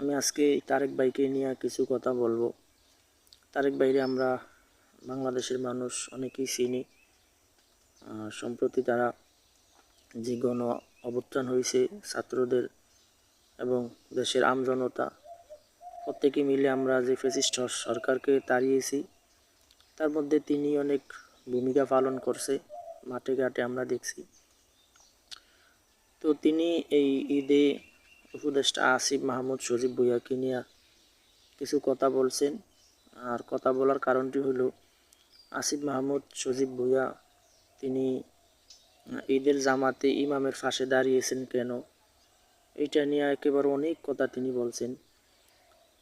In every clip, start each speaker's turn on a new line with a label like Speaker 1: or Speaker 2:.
Speaker 1: আমি আজকে তারেক ভাইকে নিয়ে কিছু কথা বলবো। তারেক ভাইরে আমরা বাংলাদেশের মানুষ অনেকেই চিনি। সম্প্রতি তারা যে গণ অভ্যুত্থান হয়েছে ছাত্রদের এবং দেশের আমজনতা প্রত্যেকে মিলে আমরা যে ফ্যাসিস্ট সরকারকে তাড়িয়েছি, তার মধ্যে তিনি অনেক ভূমিকা পালন করছে, মাঠে ঘাটে আমরা দেখছি। তো তিনি এই ঈদে উপদেষ্টা আসিফ মাহমুদ সজীব ভুঁইয়াকে নিয়ে কিছু কথা বলছেন। আর কথা বলার কারণটি হলো, আসিফ মাহমুদ সজীব ভুঁইয়া তিনি ঈদের জামাতে ইমামের পাশে দাঁড়িয়েছেন কেন, এইটা নিয়ে একেবারে অনেক কথা তিনি বলছেন।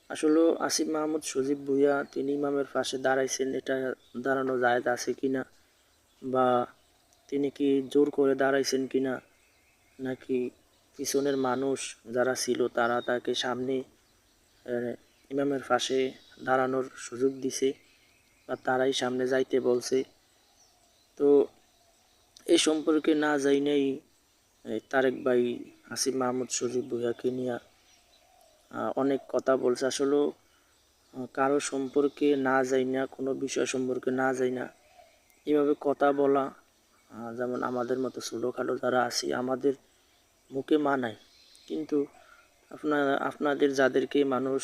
Speaker 1: আসলে আসিফ মাহমুদ সজীব ভুঁইয়া তিনি ইমামের পাশে দাঁড়াইছেন, এটা দাঁড়ানো জায়েজ আছে কিনা, বা তিনি কি জোর করে দাঁড়াইছেন কিনা, নাকি পিছনের মানুষ যারা ছিল তারা তাকে সামনে ইমামের পাশে দাঁড়ানোর সুযোগ দিছে বা তারাই সামনে যাইতে বলছে। তো এই সম্পর্কে না জানাই তারেক ভাই আসিফ মাহমুদ সজীব ভুঁইয়াকে নিয়ে অনেক কথা বলছে। আসলে কারো সম্পর্কে না যাই না, কোনো বিষয় সম্পর্কে না যাই না, এভাবে কথা বলা যেমন আমাদের মতো ছোটোখাটো যারা আছি আমাদের মুখে মানায়, কিন্তু আপনাদের যাদেরকে মানুষ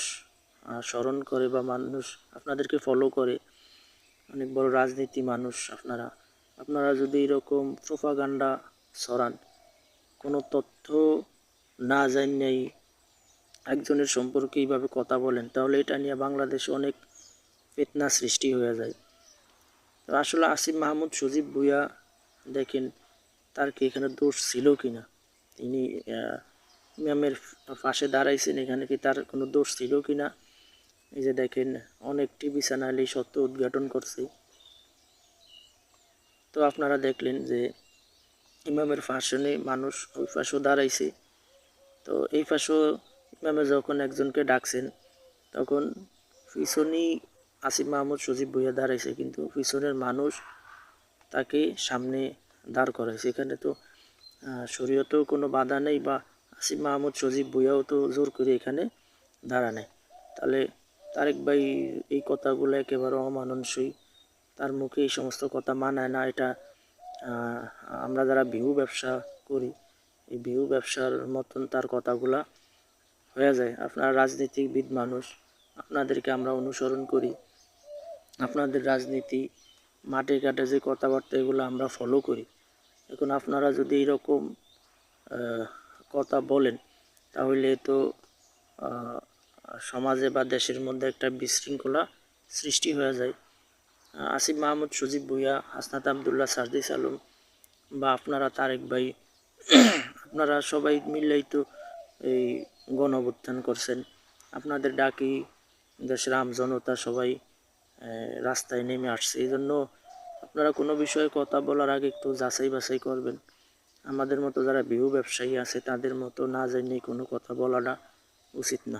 Speaker 1: স্মরণ করে বা মানুষ আপনাদেরকে ফলো করে, অনেক বড় রাজনীতি মানুষ আপনারা যদি এরকম প্রোপাগান্ডা ছড়ান, কোনো তথ্য না জানিয়েই একজনের সম্পর্কে এইভাবে কথা বলেন, তাহলে এটা নিয়ে বাংলাদেশে অনেক ফিতনা সৃষ্টি হয়ে যায়। তো আসলে আসিফ মাহমুদ সজীব ভুঁইয়া দেখেন তার কি এখানে দোষ ছিল কিনা, তিনি ইমামের পাশে দাঁড়াইছেন, এখানে কি তার কোনো দোষ ছিল কিনা। এই যে দেখেন অনেক টিভি চ্যানেল এই সত্য উদ্ঘাটন করছে। তো আপনারা দেখলেন যে ইমামের ফাঁসনে মানুষ ওই পাশেও দাঁড়াইছে। তো এই পাশেও ইমামে যখন একজনকে ডাকছেন, তখন পিছনেই আসিফ মাহমুদ সজীব ভুঁইয়া দাঁড়াইছে, কিন্তু পিছনের মানুষ তাকে সামনে দাঁড় করাইছে। এখানে তো শরীয়তেও কোনো বাধা নেই, বা আসিফ মাহমুদ সজীব ভুঁইয়াও তো জোর করে এখানে দাঁড়া নেয়। তাহলে তারেক ভাই এই কথাগুলো একেবারে অমানুষই, তার মুখে এই সমস্ত কথা মানায় না। এটা আমরা যারা ভিউ ব্যবসা করি, এই ভিউ ব্যবসার মতন তার কথাগুলা হয়ে যায়। আপনারা রাজনীতিবিদ মানুষ, আপনাদেরকে আমরা অনুসরণ করি, আপনাদের রাজনীতি মাঠে ঘাটে যে কথাবার্তা এগুলো আমরা ফলো করি। এখন আপনারা যদি এরকম কথা বলেন, তাহলে তো সমাজে বা দেশের মধ্যে একটা বিশৃঙ্খলা সৃষ্টি হয়ে যায়। আসিফ মাহমুদ সজীব ভুঁইয়া, হাসনাত আবদুল্লাহ, সার্জিস আলম বা আপনারা তারেক ভাই, আপনারা সবাই মিলেই তো এই গণ অভ্যুত্থান করছেন। আপনাদের ডাকি দেশের আমজনতা সবাই রাস্তায় নেমে আসছে। এই জন্য আপনারা কোনো বিষয়ে কথা বলার আগে একটু যাচাই বাছাই করবেন। আমাদের মতো যারা ভিউ ব্যবসায়ী আছে তাদের মতো না জেনেই কোনো কথা বলাটা উচিত না।